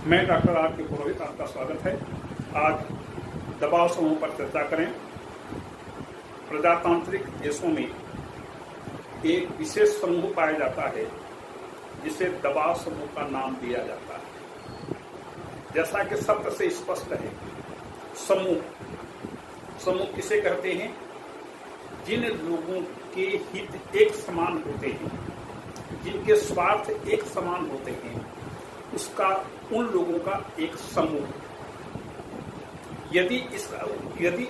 मैं doctor R के पुरोहित, आपका स्वागत है। आज दबाव समूह पर चर्चा करें। प्रजातांत्रिक देशों में एक विशेष समूह पाया जाता है जिसे दबाव समूह का नाम दिया जाता है। जैसा कि शब्द से स्पष्ट है, समूह किसे कहते हैं? जिन लोगों के हित एक समान होते हैं, जिनके स्वार्थ एक समान होते हैं, उसका उन लोगों का एक समूह। यदि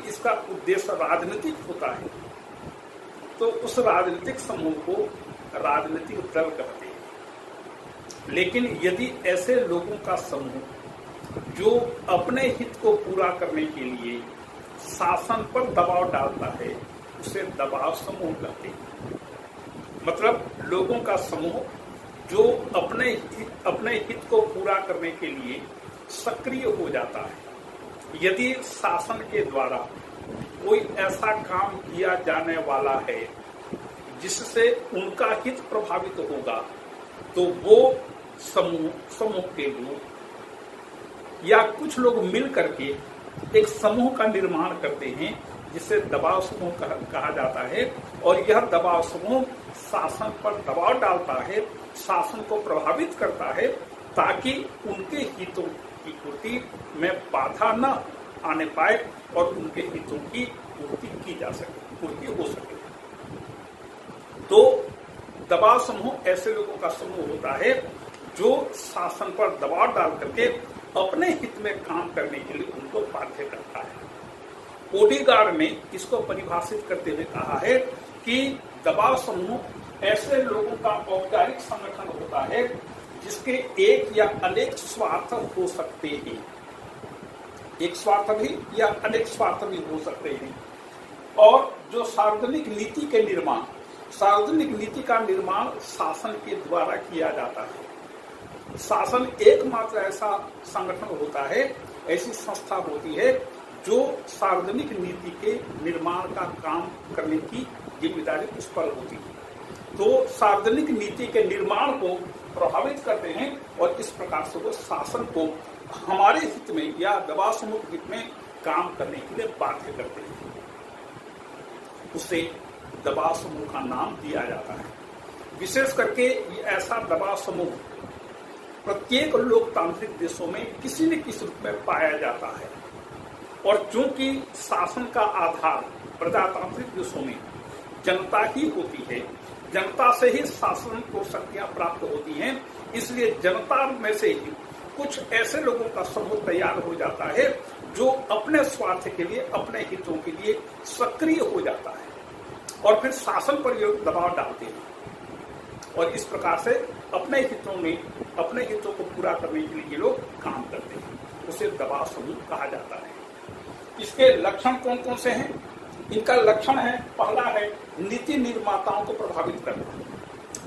इसका उद्देश्य राजनीतिक होता है तो उस राजनीतिक समूह को राजनीतिक दल कहते हैं। लेकिन यदि ऐसे लोगों का समूह जो अपने हित को पूरा करने के लिए शासन पर दबाव डालता है, उसे दबाव समूह कहते हैं। मतलब लोगों का समूह जो अपने हित को पूरा करने के लिए सक्रिय हो जाता है। यदि शासन के द्वारा कोई ऐसा काम किया जाने वाला है जिससे उनका हित प्रभावित होगा, तो वो समूह के लोग या कुछ लोग मिल करके एक समूह का निर्माण करते हैं जिसे दबाव समूह कहा जाता है। और यह दबाव समूह शासन पर दबाव डालता है, शासन को प्रभावित करता है, ताकि उनके हितों की पूर्ति में बाधा न आने पाए और उनके हितों की पूर्ति हो सके। तो दबाव समूह ऐसे लोगों का समूह होता है जो शासन पर दबाव डाल करके अपने हित में काम करने के लिए उनको बाध्य करता है। ओडीगार्ड ने इसको परिभाषित करते हुए कहा है कि दबाव समूह ऐसे लोगों का औपचारिक संगठन होता है जिसके एक या अनेक स्वार्थ हो सकते हैं। एक स्वार्थ भी या अनेक स्वार्थ भी हो सकते हैं। और जो सार्वजनिक नीति का निर्माण शासन के द्वारा किया जाता है। शासन एकमात्र ऐसा संगठन होता है, ऐसी संस्था होती है जो सार्वजनिक नीति के निर्माण का काम करने की जिम्मेदारी उस पर होती है। तो सार्वजनिक नीति के निर्माण को प्रभावित करते हैं और इस प्रकार से वो शासन को हमारे हित में या दबाव समूह के हित में काम करने के लिए बाध्य करते हैं। उसे दबाव समूह का नाम दिया जाता है। विशेष करके ये ऐसा दबाव समूह प्रत्येक लोकतांत्रिक देशों में किसी न किसी रूप में पाया जाता है। और चूंकि शासन का आधार प्रजातांत्रिक देशों में जनता ही होती है, जनता से ही शासन को शक्तियां प्राप्त होती हैं, इसलिए जनता में से ही कुछ ऐसे लोगों का समूह तैयार हो जाता है जो अपने स्वार्थ के लिए, अपने हितों के लिए सक्रिय हो जाता है और फिर शासन पर ये दबाव डालते हैं। और इस प्रकार से अपने हितों को पूरा करने के लिए ये लोग काम करते हैं। उसे दबाव समूह कहा जाता है। इसके लक्षण कौन कौन से हैं? इनका लक्षण है, पहला है नीति निर्माताओं को प्रभावित करना।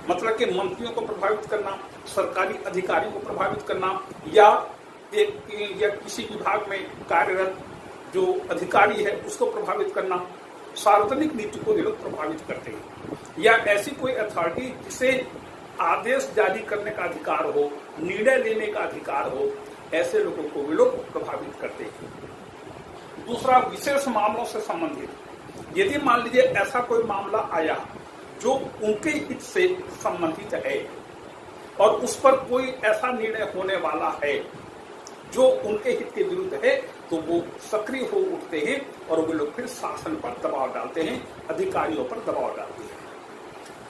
मतलब कि मंत्रियों को प्रभावित करना, सरकारी अधिकारियों को प्रभावित करना, या किसी विभाग में कार्यरत जो अधिकारी है उसको प्रभावित करना। सार्वजनिक नीति को ये लोग प्रभावित करते हैं। या ऐसी कोई अथॉरिटी जिसे आदेश जारी करने का अधिकार हो, निर्णय लेने का अधिकार हो, ऐसे लोगों को वे लोग प्रभावित करते हैं। दूसरा, विशेष मामलों से संबंधित। यदि मान लीजिए ऐसा कोई मामला आया जो उनके हित से संबंधित है और उस पर कोई ऐसा निर्णय होने वाला है जो उनके हित के विरुद्ध है, तो वो सक्रिय हो उठते हैं और वो लोग फिर शासन पर दबाव डालते हैं, अधिकारियों पर दबाव डालते हैं।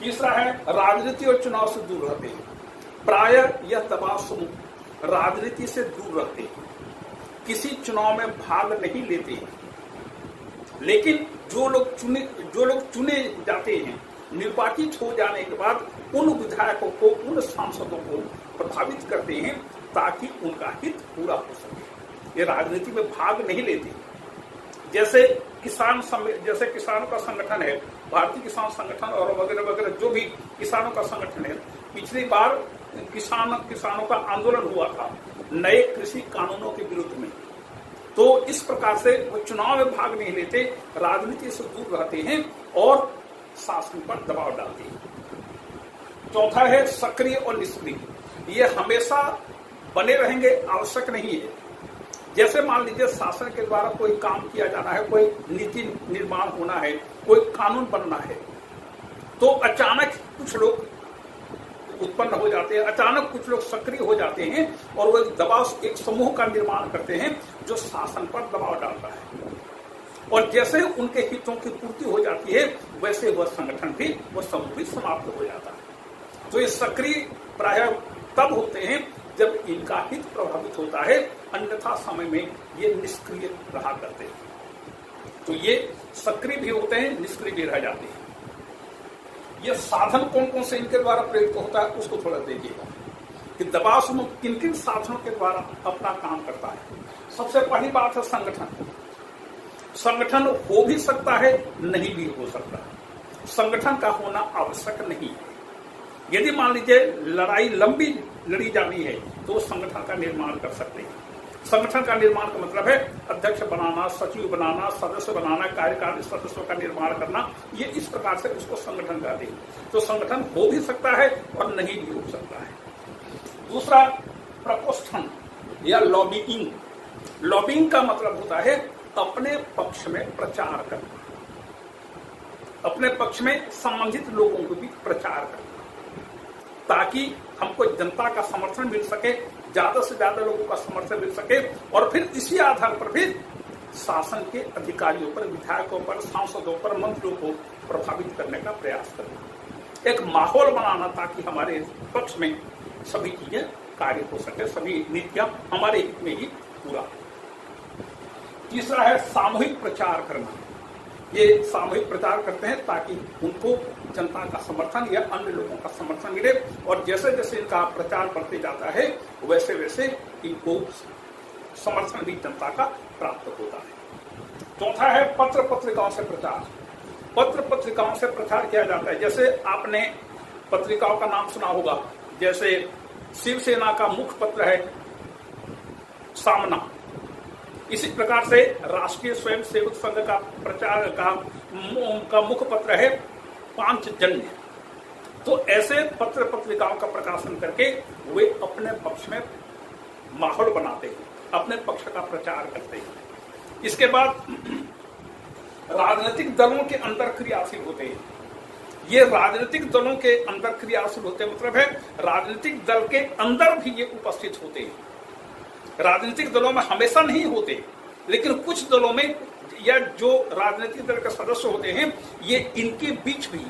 तीसरा है राजनीति और चुनाव से दूर रहते हैं। प्रायः यह दबाव समूह राजनीति से दूर रहते हैं, किसी चुनाव में भाग नहीं लेते हैं। लेकिन जो लोग चुने जाते हैं, निर्वाचित हो जाने के बाद उन विधायकों को, उन सांसदों को प्रभावित करते हैं ताकि उनका हित पूरा हो सके। ये राजनीति में भाग नहीं लेते। जैसे किसानों का संगठन है, भारतीय किसान संगठन और वगैरह वगैरह, जो भी किसानों का संगठन है। पिछली बार किसानों का आंदोलन हुआ था नए कृषि कानूनों के विरुद्ध में। तो इस प्रकार से वो चुनाव में भाग नहीं लेते, राजनीति से दूर रहते हैं और शासन पर दबाव डालते हैं। चौथा है सक्रिय और निष्क्रिय। ये हमेशा बने रहेंगे आवश्यक नहीं है। जैसे मान लीजिए शासन के द्वारा कोई काम किया जाना है, कोई नीति निर्माण होना है, कोई कानून बनना है, तो अचानक कुछ लोग उत्पन्न हो जाते हैं, अचानक कुछ लोग सक्रिय हो जाते हैं और वो एक समूह का निर्माण करते हैं जो शासन पर दबाव डालता है। और जैसे उनके हितों की पूर्ति हो जाती है वैसे वह संगठन भी, वह समूह भी समाप्त हो जाता है। तो ये सक्रिय प्रायः तब होते हैं जब इनका हित प्रभावित होता है, अन्यथा समय में ये निष्क्रिय रहा करते हैं। तो ये सक्रिय भी होते हैं, निष्क्रिय भी रह जाते हैं। ये साधन कौन कौन से इनके द्वारा प्रेरित होता है उसको थोड़ा देखिएगा कि दबाव समूह किन किन साधनों के द्वारा अपना काम करता है। सबसे पहली बात है संगठन। संगठन हो भी सकता है, नहीं भी हो सकता। संगठन का होना आवश्यक नहीं है। यदि मान लीजिए लड़ाई लंबी लड़ी जानी है तो संगठन का निर्माण कर सकते हैं। संगठन का निर्माण का मतलब है अध्यक्ष बनाना, सचिव बनाना, सदस्य बनाना, कार्यकारी सदस्यों का निर्माण करना। ये इस प्रकार से उसको संगठन कहते हैं। तो संगठन हो भी सकता है और नहीं भी हो सकता है। दूसरा प्रकोष्ठन या लॉबिंग। लॉबिंग का मतलब होता है अपने पक्ष में प्रचार करना, अपने पक्ष में संबंधित लोगों को भी प्रचार करना, ताकि हमको जनता का समर्थन मिल सके, ज्यादा से ज्यादा लोगों का समर्थन मिल सके और फिर इसी आधार पर भी शासन के अधिकारियों पर, विधायकों पर, सांसदों पर, मंत्रियों को प्रभावित करने का प्रयास करना, एक माहौल बनाना ताकि हमारे पक्ष में सभी चीजें कार्य हो सके, सभी नीतियां हमारे हित में ही पूरा। तीसरा है सामूहिक प्रचार करना। ये सामूहिक प्रचार करते हैं ताकि उनको जनता का समर्थन या अन्य लोगों का समर्थन मिले और जैसे जैसे इनका प्रचार बढ़ते जाता है वैसे वैसे इनको समर्थन भी जनता का प्राप्त होता है। चौथा है पत्र पत्रिकाओं से प्रचार। पत्र पत्रिकाओं से प्रचार किया जाता है। जैसे आपने पत्रिकाओं का नाम सुना होगा, जैसे शिवसेना का मुख्य पत्र है सामना। इसी प्रकार से राष्ट्रीय स्वयंसेवक संघ का प्रचार का मुख्य पत्र है पांचजन्य। तो ऐसे पत्र पत्रिकाओं का प्रकाशन करके वे अपने पक्ष में माहौल बनाते हैं, अपने पक्ष का प्रचार करते हैं। इसके बाद राजनीतिक दलों के अंदर क्रियाशील होते हैं। ये राजनीतिक दलों के अंदर क्रियाशील होते हैं मतलब है राजनीतिक दल के अंदर भी ये उपस्थित होते हैं। राजनीतिक दलों में हमेशा नहीं होते, लेकिन कुछ दलों में या जो राजनीतिक दल के सदस्य होते हैं ये इनके बीच भी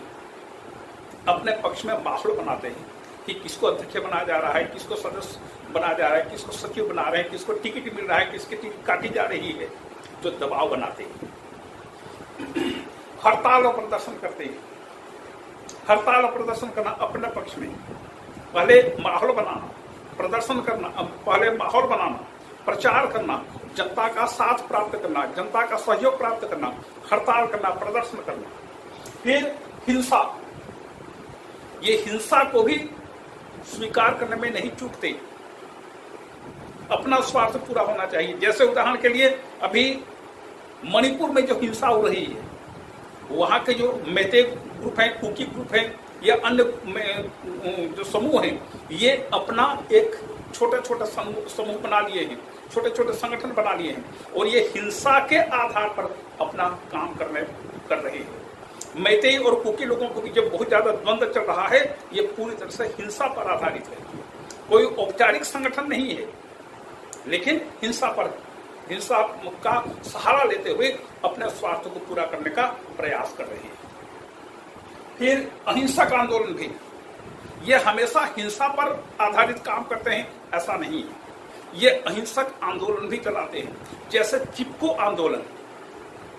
अपने पक्ष में माहौल बनाते हैं कि किसको अध्यक्ष बनाया जा रहा है, किसको सदस्य बनाया जा रहा है, किसको सचिव बना रहे हैं, किसको टिकट मिल रहा है, किसकी टिकट काटी जा रही है, जो दबाव बनाते हैं। हड़ताल और प्रदर्शन करते हैं। हड़ताल और प्रदर्शन करना अपने पक्ष में, पहले माहौल बनाना, प्रदर्शन करना, पहले माहौल बनाना, प्रचार करना, जनता का साथ प्राप्त करना, जनता का सहयोग प्राप्त करना, हड़ताल करना, प्रदर्शन करना। फिर हिंसा। ये हिंसा को भी स्वीकार करने में नहीं चूकते, अपना स्वार्थ पूरा होना चाहिए। जैसे उदाहरण के लिए अभी मणिपुर में जो हिंसा हो रही है, वहां के जो मेते ग्रुप हैं, कुकी ग्रुप हैं या अन्य जो समूह हैं, ये अपना एक छोटे छोटे समूह बना लिए हैं, छोटे छोटे संगठन बना लिए हैं और ये हिंसा के आधार पर अपना काम कर रहे हैं। मैतेई और कुकी लोगों को भी जो बहुत ज्यादा द्वंद्व चल रहा है ये पूरी तरह से हिंसा पर आधारित है। कोई औपचारिक संगठन नहीं है, लेकिन हिंसा का सहारा लेते हुए अपने स्वार्थ को पूरा करने का प्रयास कर रहे हैं। फिर अहिंसक आंदोलन भी, ये हमेशा हिंसा पर आधारित काम करते हैं ऐसा नहीं है, ये अहिंसक आंदोलन भी चलाते हैं। जैसे चिपको आंदोलन।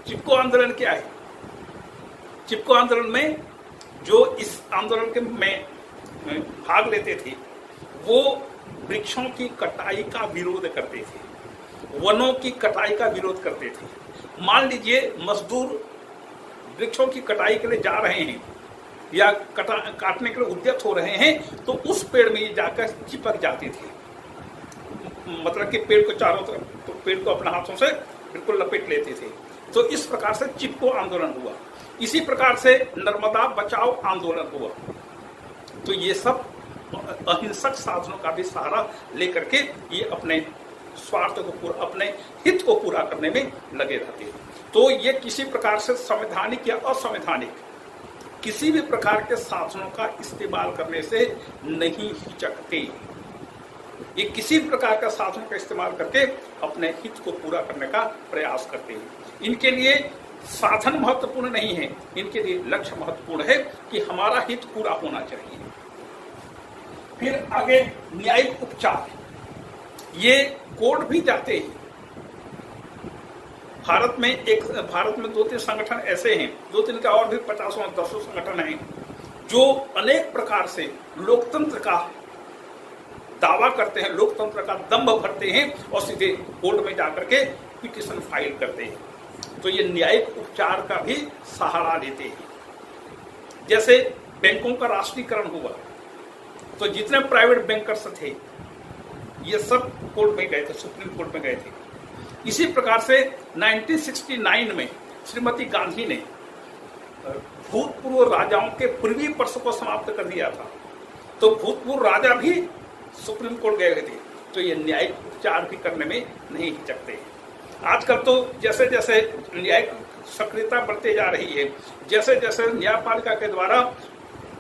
चिपको आंदोलन क्या है? चिपको आंदोलन में जो इस आंदोलन के में भाग लेते थे वो वृक्षों की कटाई का विरोध करते थे, वनों की कटाई का विरोध करते थे। मान लीजिए मजदूर वृक्षों की कटाई के लिए जा रहे हैं या काटने के लिए उद्यत हो रहे हैं तो उस पेड़ में ये जाकर चिपक जाते थे, मतलब कि पेड़ को चारों तरफ, तो पेड़ को अपने हाथों से बिल्कुल लपेट लेते थे। तो इस प्रकार से चिपको आंदोलन हुआ। इसी प्रकार से नर्मदा बचाओ आंदोलन हुआ। तो ये सब अहिंसक साधनों का भी सहारा लेकर के ये अपने स्वार्थ को पूरा, अपने हित को पूरा करने में लगे रहते हैं। तो ये किसी प्रकार से संवैधानिक या असंवैधानिक किसी भी प्रकार के साधनों का इस्तेमाल करने से नहीं हिचकते। ये किसी भी प्रकार का साधनों का इस्तेमाल करके अपने हित को पूरा करने का प्रयास करते हैं। इनके लिए साधन महत्वपूर्ण नहीं है, इनके लिए लक्ष्य महत्वपूर्ण है कि हमारा हित पूरा होना चाहिए। फिर आगे न्यायिक उपचार, ये कोर्ट भी जाते हैं। भारत में 2-3 संगठन ऐसे हैं, 2-3 का और भी 50-100 संगठन हैं जो अनेक प्रकार से लोकतंत्र का दावा करते हैं, लोकतंत्र का दंभ भरते हैं और सीधे कोर्ट में जाकर के पिटीशन फाइल करते हैं। तो ये न्यायिक उपचार का भी सहारा लेते हैं। जैसे बैंकों का राष्ट्रीयकरण हुआ तो जितने प्राइवेट बैंकर्स थे ये सब कोर्ट में गए थे, सुप्रीम कोर्ट में गए थे। इसी प्रकार से 1969 में श्रीमती गांधी ने भूतपूर्व राजाओं के प्रिवी पर्स को समाप्त कर दिया था, तो भूतपूर्व राजा भी सुप्रीम कोर्ट गए थे। तो ये न्यायिक उपचार भी करने में नहीं हिचकते। आजकल तो जैसे जैसे न्यायिक सक्रियता बढ़ती जा रही है, जैसे जैसे न्यायपालिका के द्वारा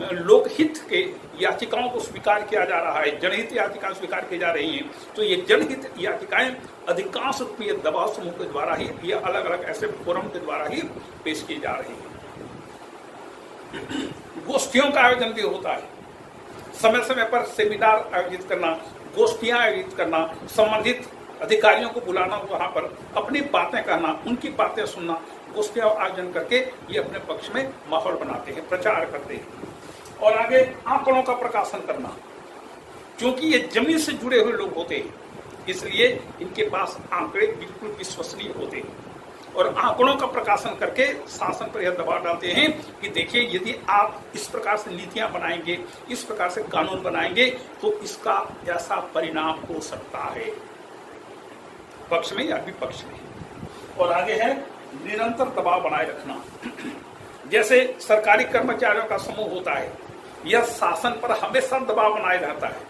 लोकहित के याचिकाओं को स्वीकार किया जा रहा है, जनहित याचिकाएं स्वीकार की जा रही हैं, तो ये जनहित याचिकाएं अधिकांश रूप में दबाव समूह के द्वारा ही या अलग अलग ऐसे फोरम के द्वारा ही पेश की जा रही है। गोष्ठियों का आयोजन भी होता है, समय समय पर सेमिनार आयोजित करना, गोष्ठियां आयोजित करना, संबंधित अधिकारियों को बुलाना, वहां पर अपनी बातें कहना, उनकी बातें सुनना, गोष्ठियां आयोजन करके ये अपने पक्ष में माहौल बनाते हैं, प्रचार करते हैं। और आगे आंकड़ों का प्रकाशन करना, क्योंकि ये जमीन से जुड़े हुए लोग होते हैं, इसलिए इनके पास आंकड़े बिल्कुल विश्वसनीय होते हैं और आंकड़ों का प्रकाशन करके शासन पर यह दबाव डालते हैं कि देखिए यदि आप इस प्रकार से नीतियां बनाएंगे, इस प्रकार से कानून बनाएंगे तो इसका ऐसा परिणाम हो सकता है, पक्ष में या विपक्ष में। और आगे है निरंतर दबाव बनाए रखना। जैसे सरकारी कर्मचारियों का समूह होता है, यह शासन पर हमेशा दबाव बनाए रहता है,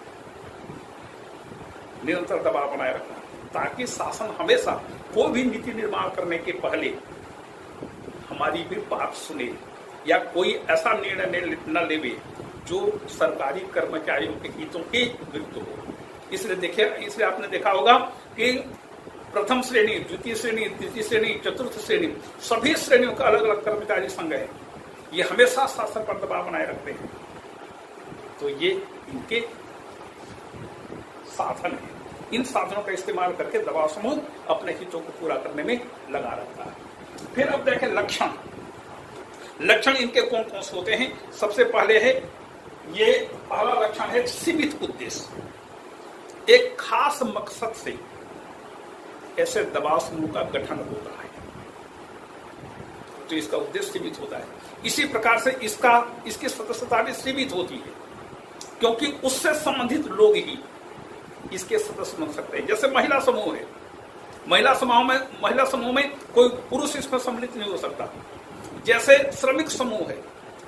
निरंतर दबाव बनाए रखना, ताकि शासन हमेशा कोई भी नीति निर्माण करने के पहले हमारी भी बात सुने या कोई ऐसा निर्णय न लेवे जो सरकारी कर्मचारियों के हितों के विरुद्ध हो। इसलिए आपने देखा होगा कि प्रथम श्रेणी, द्वितीय श्रेणी, तृतीय श्रेणी, चतुर्थ श्रेणी, सभी श्रेणियों का अलग अलग कर्मचारी संघ है, ये हमेशा शासन पर दबाव बनाए रखते हैं। तो ये इनके साधन है, इन साधनों का इस्तेमाल करके दबाव समूह अपने हितों को पूरा करने में लगा रहता है। फिर अब देखें लक्षण। लक्षण इनके कौन कौन से होते हैं? सबसे पहले है, ये पहला लक्षण है सीमित उद्देश्य। एक खास मकसद से ऐसे दबाव समूह का गठन होता है, तो इसका उद्देश्य सीमित होता है। इसी प्रकार से इसकी सदस्यता भी सीमित होती है, क्योंकि उससे संबंधित लोग ही इसके सदस्य बन सकते हैं। जैसे महिला समूह है, महिला समूह में कोई पुरुष इसमें सम्मिलित नहीं हो सकता। जैसे श्रमिक समूह है,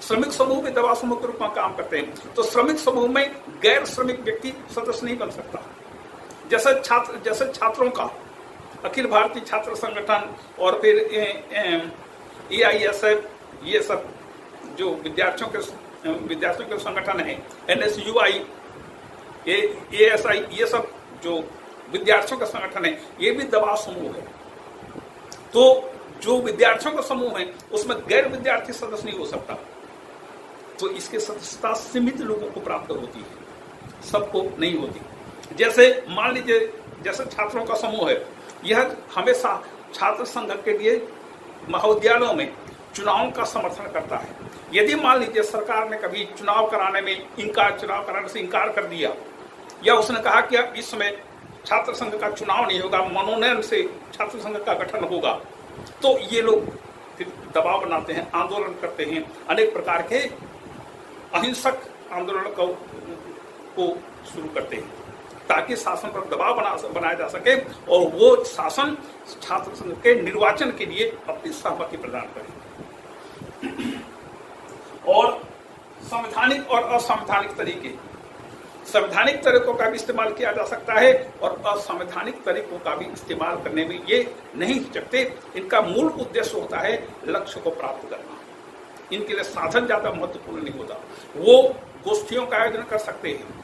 श्रमिक समूह भी दबाव समूह के रूप में काम करते हैं, तो श्रमिक समूह में गैर श्रमिक व्यक्ति सदस्य नहीं बन सकता। जैसे छात्रों का अखिल भारतीय छात्र संगठन और फिर AISF, ये सब जो विद्यार्थियों के संगठन है, NSUI, ASI, ये सब जो विद्यार्थियों का संगठन है, ये भी दबाव समूह है। तो जो विद्यार्थियों का समूह है उसमें गैर विद्यार्थी सदस्य नहीं हो सकता, तो इसकी सदस्यता सीमित लोगों को प्राप्त होती है, सबको नहीं होती। जैसे मान लीजिए, जैसे छात्रों का समूह है, यह हमेशा छात्र संघ के लिए महाविद्यालयों में चुनाव का समर्थन करता है। यदि मान लीजिए सरकार ने कभी चुनाव कराने से इनकार कर दिया, या उसने कहा कि अब इस समय छात्र संघ का चुनाव नहीं होगा, मनोनयन से छात्र संघ का गठन होगा, तो ये लोग फिर दबाव बनाते हैं, आंदोलन करते हैं, अनेक प्रकार के अहिंसक आंदोलन को शुरू करते हैं, ताकि शासन पर दबाव बनाया जा सके और वो शासन छात्र संघ के निर्वाचन के लिए अपनी सहमति प्रदान करे। और संवैधानिक और असंवैधानिक तरीके, संवैधानिक तरीकों का भी इस्तेमाल किया जा सकता है और असंवैधानिक तरीकों का भी इस्तेमाल करने में ये नहीं हिचकते। इनका मूल उद्देश्य होता है लक्ष्य को प्राप्त करना। इनके लिए साधन ज्यादा महत्वपूर्ण नहीं होता। वो गोष्ठियों का आयोजन कर सकते हैं,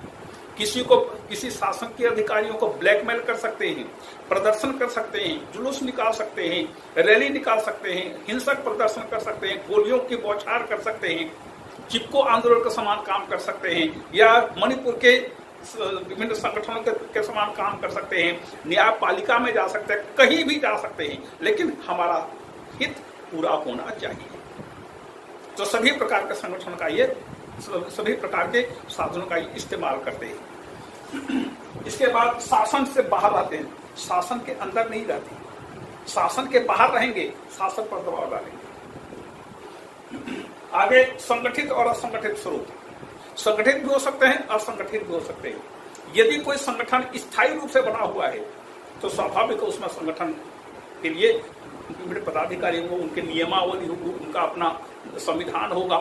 किसी शासन के अधिकारियों को ब्लैकमेल कर सकते हैं, प्रदर्शन कर सकते हैं, जुलूस निकाल सकते हैं, रैली निकाल सकते हैं, हिंसक प्रदर्शन कर सकते हैं, गोलियों की बौछार कर सकते हैं, चिपको आंदोलन के समान काम कर सकते हैं, या मणिपुर के विभिन्न संगठनों के समान काम कर सकते हैं, न्यायपालिका में जा सकते हैं, कहीं भी जा सकते हैं, लेकिन हमारा हित पूरा होना चाहिए। तो सभी प्रकार के संगठन का ये सभी प्रकार के साधनों का इस्तेमाल करते हैं। इसके बाद शासन से बाहर रहते हैं, शासन के अंदर नहीं रहते, शासन के बाहर रहेंगे, शासन पर दबाव डालेंगे। आगे संगठित और असंगठित स्वरूप, संगठित भी हो सकते हैं, असंगठित भी हो सकते हैं। यदि कोई संगठन स्थायी रूप से बना हुआ है तो स्वाभाविक है उसमें संगठन के लिए विभिन्न पदाधिकारी होंगे, उनके नियमावली होगी, उनका अपना संविधान होगा,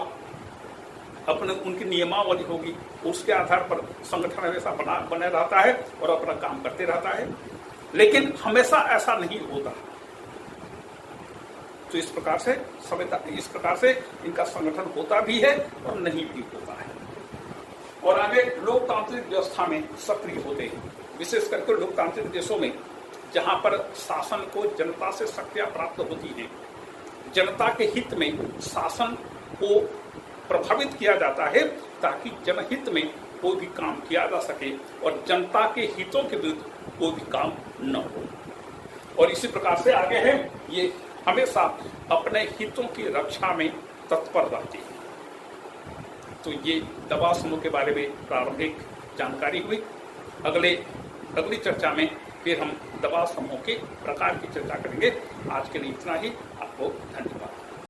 उनकी नियमावली होगी, उसके आधार पर संगठन हमेशा बने रहता है और अपना काम करते रहता है। लेकिन हमेशा ऐसा नहीं होता। तो इस प्रकार से इनका संगठन होता भी है और नहीं भी होता है। और आगे लोकतांत्रिक व्यवस्था में सक्रिय होते हैं, विशेष करके लोकतांत्रिक देशों में जहां पर शासन को जनता से शक्तियां प्राप्त होती हैं, जनता के हित में शासन को प्रभावित किया जाता है ताकि जनहित में कोई भी काम किया जा सके और जनता के हितों के विरुद्ध कोई भी काम न हो। और इसी प्रकार से आगे है, ये हमेशा अपने हितों की रक्षा में तत्पर रहती है। तो ये दबाव समूह के बारे में प्रारंभिक जानकारी हुई। अगली चर्चा में फिर हम दबाव समूह के प्रकार की चर्चा करेंगे। आज के लिए इतना ही। आपको धन्यवाद।